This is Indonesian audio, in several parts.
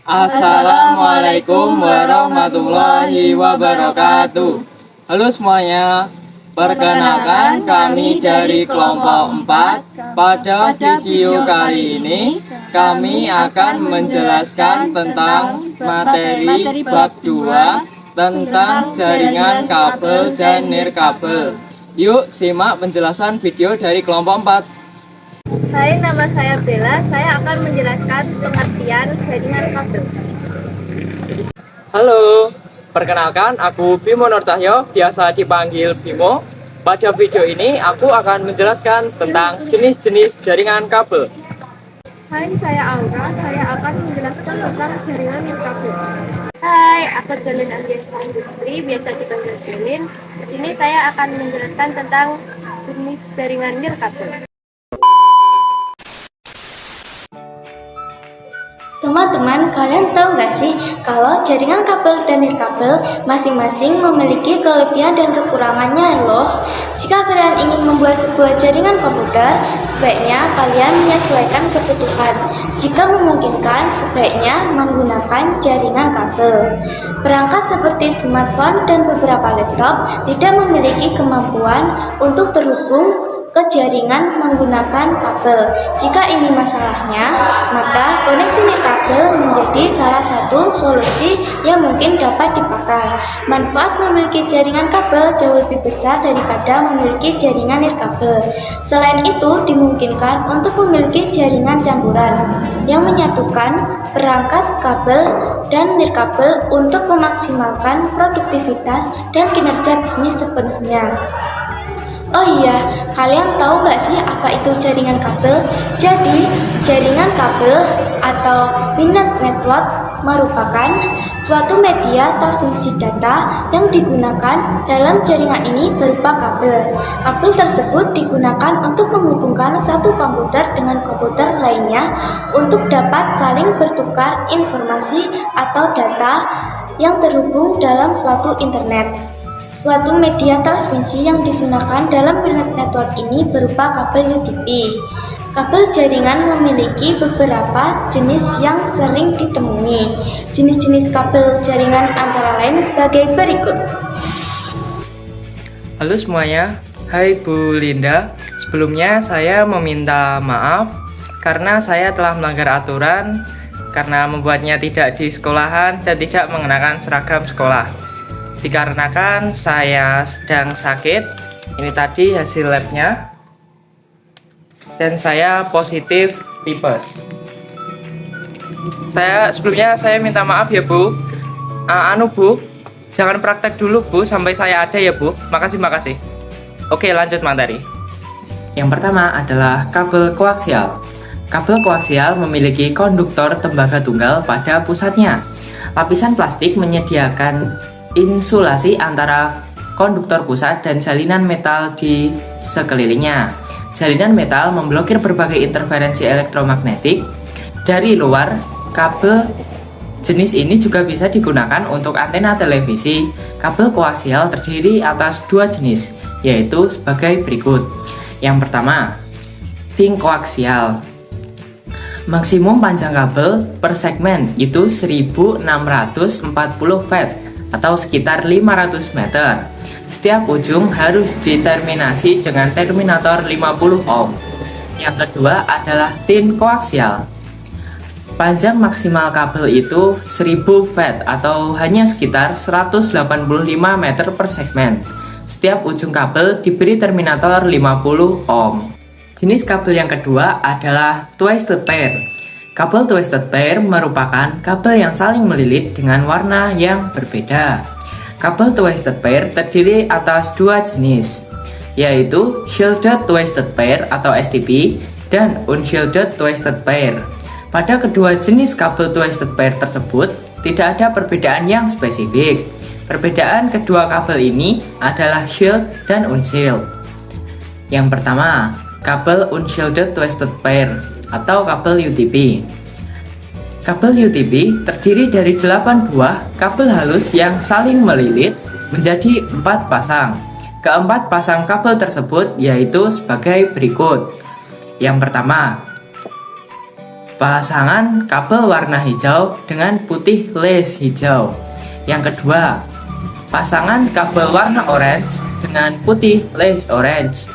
Assalamualaikum warahmatullahi wabarakatuh. Halo semuanya, perkenalkan kami dari kelompok 4. Pada video kali ini kami akan menjelaskan tentang materi bab 2 tentang jaringan kabel dan nirkabel. Yuk simak penjelasan video dari kelompok 4. Hai, nama saya Bella. Saya akan menjelaskan pengertian jaringan kabel. Halo, perkenalkan aku Bimo Nur Cahyo, biasa dipanggil Bimo. Pada video ini aku akan menjelaskan tentang jenis-jenis jaringan kabel. Hai, saya Aura. Saya akan menjelaskan tentang jaringan nirkabel. Hai, aku Jolin Andriasa Putri, biasa dipanggil Jolin. Di sini saya akan menjelaskan tentang jenis jaringan nirkabel. Teman-teman, kalian tahu nggak sih kalau jaringan kabel dan nirkabel masing-masing memiliki kelebihan dan kekurangannya loh. Jika kalian ingin membuat sebuah jaringan komputer, sebaiknya kalian menyesuaikan kebutuhan. Jika memungkinkan, sebaiknya menggunakan jaringan kabel. Perangkat seperti smartphone dan beberapa laptop tidak memiliki kemampuan untuk terhubung ke jaringan menggunakan kabel. Jika ini masalahnya, maka koneksi nirkabel menjadi salah satu solusi yang mungkin dapat dipakai. Manfaat memiliki jaringan kabel jauh lebih besar daripada memiliki jaringan nirkabel. Selain itu, dimungkinkan untuk memiliki jaringan campuran yang menyatukan perangkat kabel dan nirkabel untuk memaksimalkan produktivitas dan kinerja bisnis sepenuhnya. Oh iya, kalian tahu nggak sih apa itu jaringan kabel? Jadi, jaringan kabel atau Binary Network merupakan suatu media transmisi data yang digunakan dalam jaringan ini berupa kabel. Kabel tersebut digunakan untuk menghubungkan satu komputer dengan komputer lainnya untuk dapat saling bertukar informasi atau data yang terhubung dalam suatu internet. Suatu media transmisi yang digunakan dalam Binary Network ini berupa kabel UDP. Kabel jaringan memiliki beberapa jenis yang sering ditemui. Jenis-jenis kabel jaringan antara lain sebagai berikut. Halo semuanya, hai Bu Linda. Sebelumnya saya meminta maaf karena saya telah melanggar aturan karena membuatnya tidak di sekolahan dan tidak mengenakan seragam sekolah. Dikarenakan saya sedang sakit, ini tadi hasil labnya, dan saya positif tipes. Sebelumnya saya minta maaf ya Bu. Bu, jangan praktek dulu Bu sampai saya ada ya Bu. Makasih. Oke, lanjut materi. Yang pertama adalah kabel koaksial. Kabel koaksial memiliki konduktor tembaga tunggal pada pusatnya. Lapisan plastik menyediakan insulasi antara konduktor pusat dan jalinan metal di sekelilingnya. Jalinan metal memblokir berbagai interferensi elektromagnetik dari luar. Kabel jenis ini juga bisa digunakan untuk antena televisi. Kabel koaksial terdiri atas dua jenis, yaitu sebagai berikut. Yang pertama, thin koaksial. Maksimum panjang kabel per segmen itu 1640 watt atau sekitar 500 meter. Setiap ujung harus diterminasi dengan terminator 50 ohm. Yang kedua adalah thin koaksial. Panjang maksimal kabel itu 1000 watt atau hanya sekitar 185 meter per segmen. Setiap ujung kabel diberi terminator 50 ohm. Jenis kabel yang kedua adalah twisted pair. Kabel twisted pair merupakan kabel yang saling melilit dengan warna yang berbeda. Kabel twisted pair terdiri atas dua jenis, yaitu shielded twisted pair atau STP dan unshielded twisted pair. Pada kedua jenis kabel twisted pair tersebut, tidak ada perbedaan yang spesifik. Perbedaan kedua kabel ini adalah shield dan unshield. Yang pertama, kabel unshielded twisted pair atau kabel UTP. Kabel UTP terdiri dari 8 buah kabel halus yang saling melilit menjadi 4 pasang. Keempat pasang kabel tersebut yaitu sebagai berikut. Yang pertama, pasangan kabel warna hijau dengan putih lace hijau. Yang kedua, pasangan kabel warna orange dengan putih lace orange.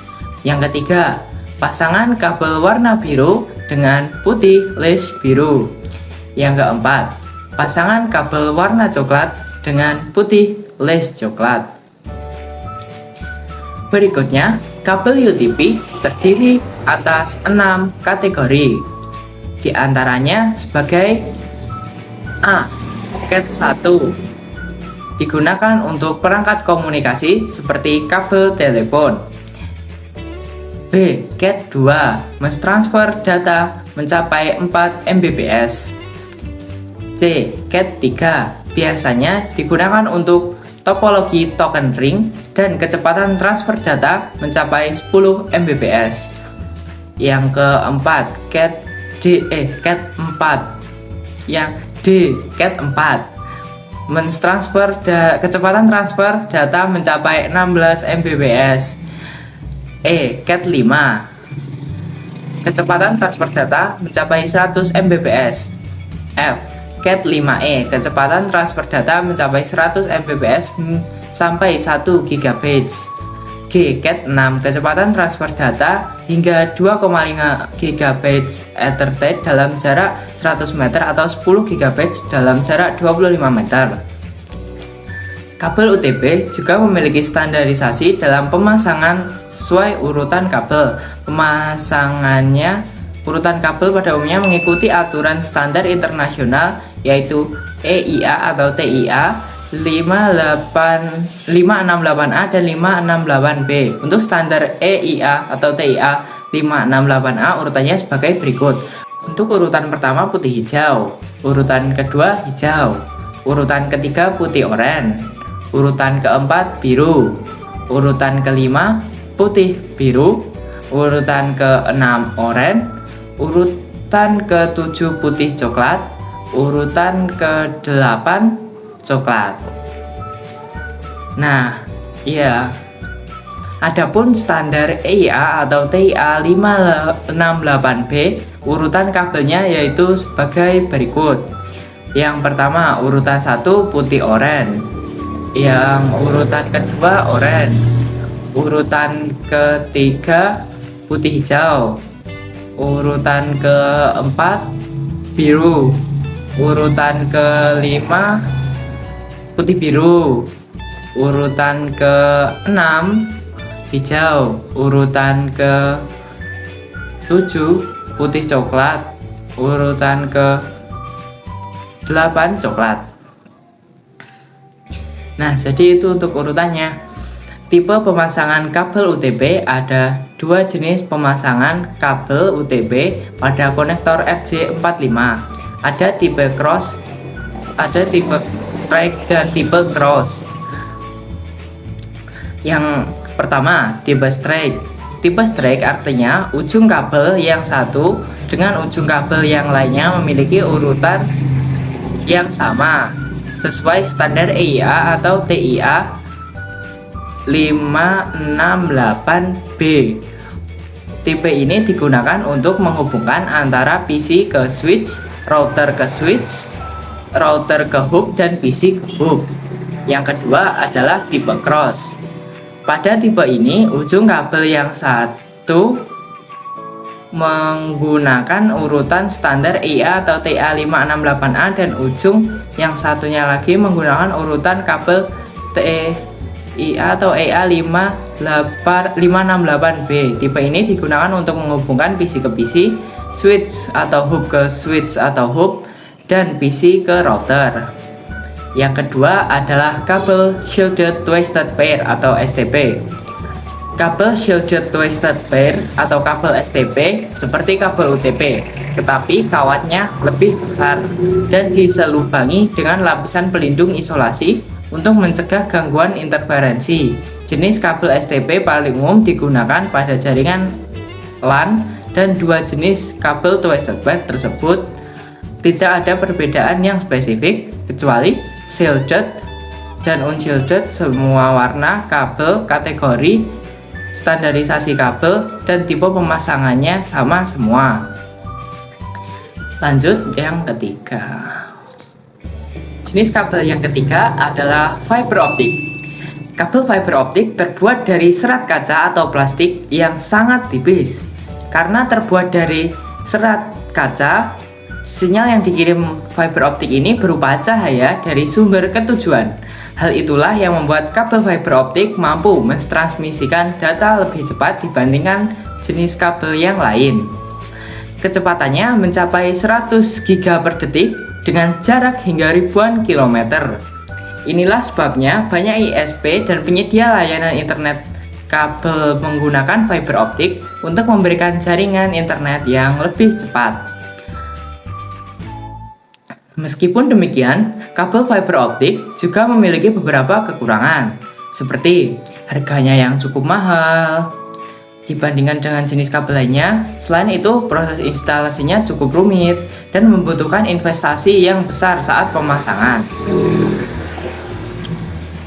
Yang ketiga, pasangan kabel warna biru dengan putih lace biru. Yang keempat, pasangan kabel warna coklat dengan putih lace coklat. Berikutnya, kabel UTP terdiri atas 6 kategori. Di antaranya sebagai A. Cat 1 digunakan untuk perangkat komunikasi seperti kabel telepon. B. Cat 2 mentransfer data mencapai 4 Mbps. C. Cat 3 biasanya digunakan untuk topologi token ring dan kecepatan transfer data mencapai 10 Mbps. Yang keempat, Cat 4. Yang D, Cat 4 mentransfer kecepatan transfer data mencapai 16 Mbps. E, Cat 5 kecepatan transfer data mencapai 100 Mbps. F, Cat 5e kecepatan transfer data mencapai 100 Mbps sampai 1 GB. G. Cat 6 kecepatan transfer data hingga 2,5 GB Ethernet dalam jarak 100 meter atau 10 GB dalam jarak 25 meter. Kabel UTP juga memiliki standarisasi dalam pemasangan sesuai urutan kabel. Urutan kabel pada umumnya mengikuti aturan standar internasional yaitu EIA atau TIA 568A dan 568B. Untuk standar EIA atau TIA 568A urutannya sebagai berikut. Untuk urutan pertama putih hijau, urutan kedua hijau, urutan ketiga putih oranye, urutan keempat biru, urutan kelima putih biru, urutan keenam oranye, urutan ketujuh putih coklat, urutan ke-8 coklat. Nah, iya. Adapun standar EIA atau TIA 568B, urutan kabelnya yaitu sebagai berikut. Yang pertama, urutan 1 putih oranye. Yang urutan kedua oranye. Urutan ketiga putih hijau. Urutan keempat biru. Urutan kelima putih biru. Urutan ke-6 hijau. Urutan ke-7 putih coklat. Urutan ke-8 coklat. Nah, jadi itu untuk urutannya. Tipe pemasangan kabel UTP ada dua jenis pemasangan kabel UTP pada konektor FJ45. Ada tipe cross, ada tipe straight dan tipe cross. Yang pertama, tipe straight. Tipe straight artinya ujung kabel yang satu dengan ujung kabel yang lainnya memiliki urutan yang sama sesuai standar EIA atau TIA 568B. Tipe ini digunakan untuk menghubungkan antara PC ke switch, router ke switch, router ke hub, dan PC ke hub. Yang kedua adalah tipe cross. Pada tipe ini, ujung kabel yang satu menggunakan urutan standar EIA atau TA 568A dan ujung yang satunya lagi menggunakan urutan kabel TIA atau EIA 568B. Tipe ini digunakan untuk menghubungkan PC ke PC, switch atau hub ke switch atau hub, dan PC ke router. Yang kedua adalah kabel Shielded Twisted Pair atau STP. Kabel Shielded Twisted Pair atau kabel STP seperti kabel UTP, tetapi kawatnya lebih besar dan diselubangi dengan lapisan pelindung isolasi untuk mencegah gangguan interferensi. Jenis kabel STP paling umum digunakan pada jaringan LAN, dan dua jenis kabel Twisted Pair tersebut tidak ada perbedaan yang spesifik kecuali shielded dan unshielded. Semua warna kabel, kategori, standarisasi kabel, dan tipe pemasangannya sama semua. Lanjut yang ketiga. Jenis kabel yang ketiga adalah fiber optik. Kabel fiber optik terbuat dari serat kaca atau plastik yang sangat tipis. Karena terbuat dari serat kaca, sinyal yang dikirim fiber optik ini berupa cahaya dari sumber ke tujuan. Hal itulah yang membuat kabel fiber optik mampu mentransmisikan data lebih cepat dibandingkan jenis kabel yang lain. Kecepatannya mencapai 100 giga per detik dengan jarak hingga ribuan kilometer. Inilah sebabnya banyak ISP dan penyedia layanan internet kabel menggunakan fiber optik untuk memberikan jaringan internet yang lebih cepat. Meskipun demikian, kabel fiber optik juga memiliki beberapa kekurangan, seperti harganya yang cukup mahal dibandingkan dengan jenis kabel lainnya. Selain itu, proses instalasinya cukup rumit dan membutuhkan investasi yang besar saat pemasangan.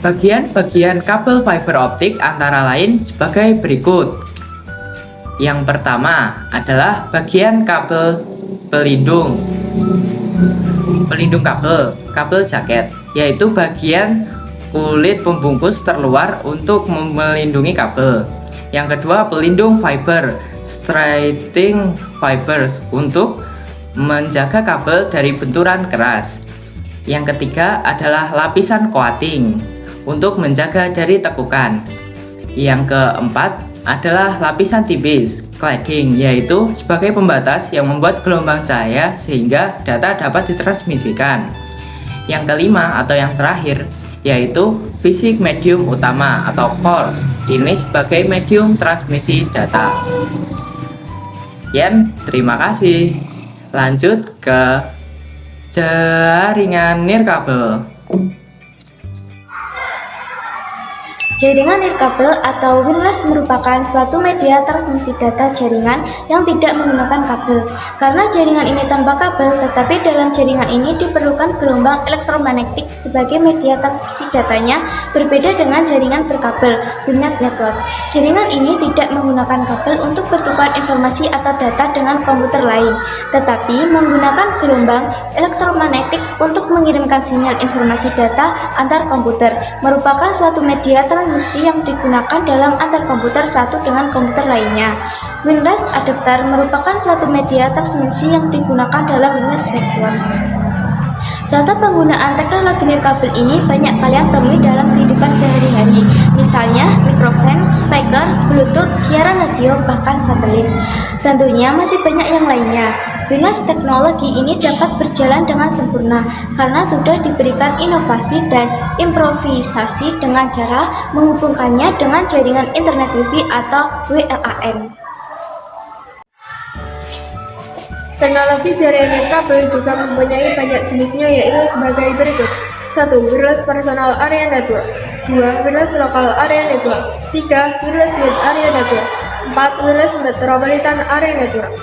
Bagian-bagian kabel fiber optik antara lain sebagai berikut. Yang pertama adalah bagian kabel pelindung kabel jaket, yaitu bagian kulit pembungkus terluar untuk melindungi kabel. Yang kedua, pelindung fiber, straightening fibers, untuk menjaga kabel dari benturan keras. Yang ketiga adalah lapisan coating untuk menjaga dari tekukan. Yang keempat adalah lapisan tipis, cladding, yaitu sebagai pembatas yang membuat gelombang cahaya sehingga data dapat ditransmisikan. Yang kelima atau yang terakhir yaitu fisik medium utama atau core. Ini sebagai medium transmisi data. Sekian, terima kasih. Lanjut ke jaringan nirkabel. Jaringan nirkabel atau wireless merupakan suatu media transmisi data jaringan yang tidak menggunakan kabel. Karena jaringan ini tanpa kabel, tetapi dalam jaringan ini diperlukan gelombang elektromagnetik sebagai media transmisi datanya, berbeda dengan jaringan berkabel, wired network. Jaringan ini tidak menggunakan kabel untuk bertukar informasi atau data dengan komputer lain, tetapi menggunakan gelombang elektromagnetik untuk mengirimkan sinyal informasi data antar komputer, merupakan suatu media transmisi yang digunakan dalam antar komputer satu dengan komputer lainnya. Wireless adapter merupakan suatu media transmisi yang digunakan dalam wireless network. Contoh penggunaan teknologi nirkabel ini banyak kalian temui dalam kehidupan sehari-hari, misalnya mikrofon, speaker, bluetooth, siaran radio, bahkan satelit. Tentunya masih banyak yang lainnya. Wireless teknologi ini dapat berjalan dengan sempurna karena sudah diberikan inovasi dan improvisasi dengan cara menghubungkannya dengan jaringan internet Wi-Fi atau WLAN. Teknologi jaringan nirkabel juga mempunyai banyak jenisnya, yaitu sebagai berikut. 1. Wireless Personal Area Network. 2. Wireless Local Area Network. 3. Wireless Wide Area Network. 4. Wireless Metropolitan Area Network.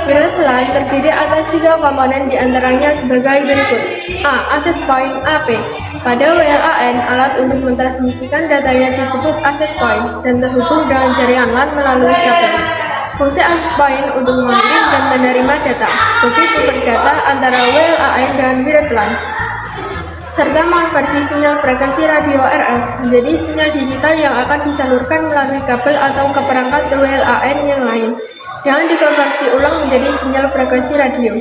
Wireless LAN terdiri atas 3 komponen, diantaranya sebagai berikut. A. Access Point (AP). Pada WLAN, alat untuk mentransmisikan datanya disebut access point dan terhubung dengan jaringan LAN melalui kabel. Fungsi access point untuk mengirim dan menerima data, seperti tukar data antara WLAN dan wired LAN, serta mengonversi sinyal frekuensi radio RF menjadi sinyal digital yang akan disalurkan melalui kabel atau ke perangkat WLAN yang lain, dengan dikonversi ulang menjadi sinyal frekuensi radio.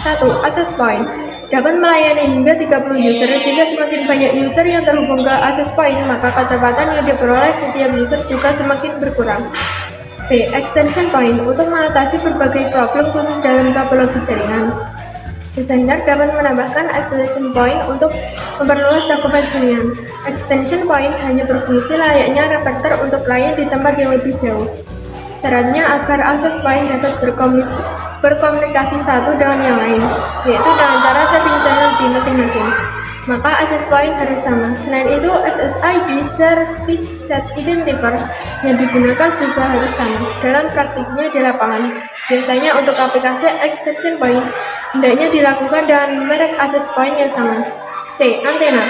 1. Access point dapat melayani hingga 30 user. Jika semakin banyak user yang terhubung ke access point, maka kecepatan yang diperoleh setiap user juga semakin berkurang. B. Extension point untuk mengatasi berbagai problem khusus dalam topologi jaringan. Desainer dapat menambahkan extension point untuk memperluas cakupan jaringan. Extension point hanya berfungsi layaknya repeater untuk klien di tempat yang lebih jauh. Syaratnya agar access point dapat berkomunikasi satu dengan yang lain, yaitu dengan cara setting channel di masing-masing. Maka access point harus sama. Selain itu, SSID (Service Set Identifier) yang digunakan juga harus sama. Dalam praktiknya di lapangan, biasanya untuk aplikasi extension point, hendaknya dilakukan dengan merek access point yang sama. C. Antena.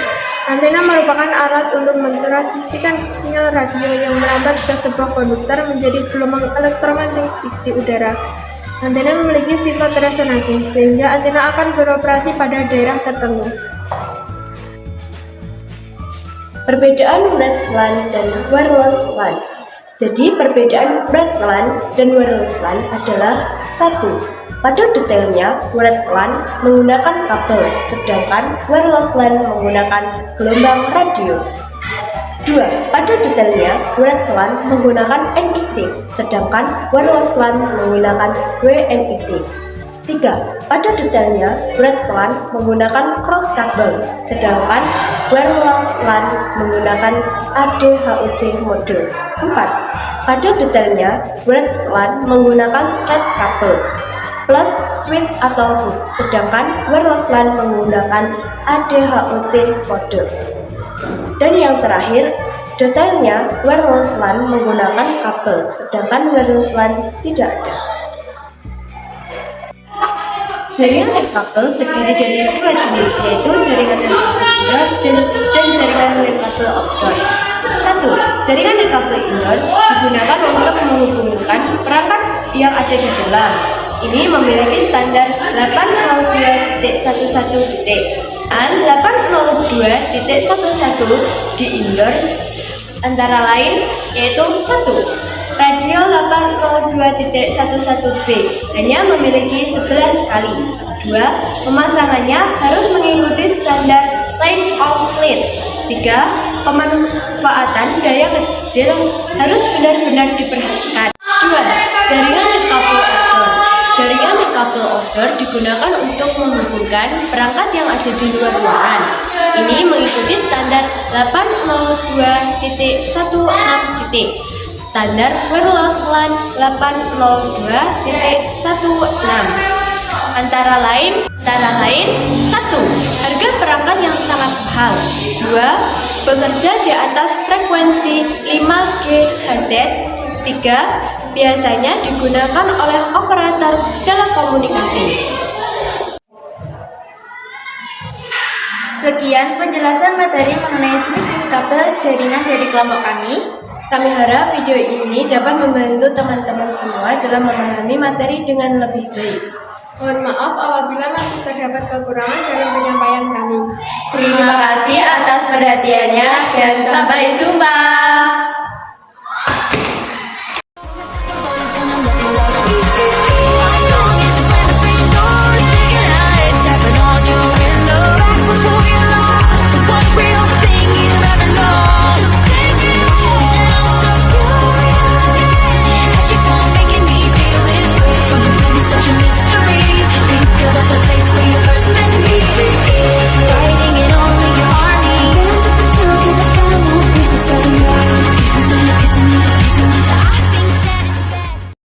Antena merupakan alat untuk mentransmisikan sinyal radio yang merambat ke sebuah konduktor menjadi gelombang elektromagnetik di udara. Antena memiliki sifat resonansi, sehingga antena akan beroperasi pada daerah tertentu. Perbedaan red LAN dan wireless LAN. Jadi perbedaan red LAN dan wireless LAN adalah: 1. Pada detailnya, red LAN menggunakan kabel, sedangkan wireless LAN menggunakan gelombang radio. 2. Pada detailnya, red LAN menggunakan NIC, sedangkan wireless LAN menggunakan WNIC. 3. Pada detailnya, red LAN menggunakan cross kabel, sedangkan wireless LAN menggunakan ADHUC mode. 4. Pada detailnya, red LAN menggunakan thread kabel plus switch atau hook, sedangkan wireless LAN menggunakan ADHUC mode. Dan yang terakhir, detailnya wireless LAN menggunakan kabel, sedangkan wireless LAN tidak ada. Jaringan nirkabel terdiri dari dua jenis, yaitu jaringan nirkabel indoor dan jaringan nirkabel outdoor. 1. Jaringan nirkabel indoor digunakan untuk menghubungkan perangkat yang ada di dalam. Ini memiliki standar 802.11 dan 802.11 di indoor, antara lain yaitu: 1. Radio 802.11b hanya memiliki 11 kali. 2. Pemasangannya harus mengikuti standar line of slate. 3. Pemanfaatan daya kecil harus benar-benar diperhatikan. 2. Jaringan nirkabel outdoor. Jaringan nirkabel outdoor digunakan untuk menghubungkan perangkat yang ada di luar ruangan. Ini mengikuti standar 802.16. Standar wireless LAN 802.16. Antara lain 1. Harga perangkat yang sangat mahal. 2. Bekerja di atas frekuensi 5 GHz. 3. Biasanya digunakan oleh operator telekomunikasi. Sekian penjelasan materi mengenai jenis-jenis kabel jaringan dari kelompok kami. Kami harap video ini dapat membantu teman-teman semua dalam memahami materi dengan lebih baik. Mohon maaf apabila masih terdapat kekurangan dalam penyampaian kami. Terima kasih atas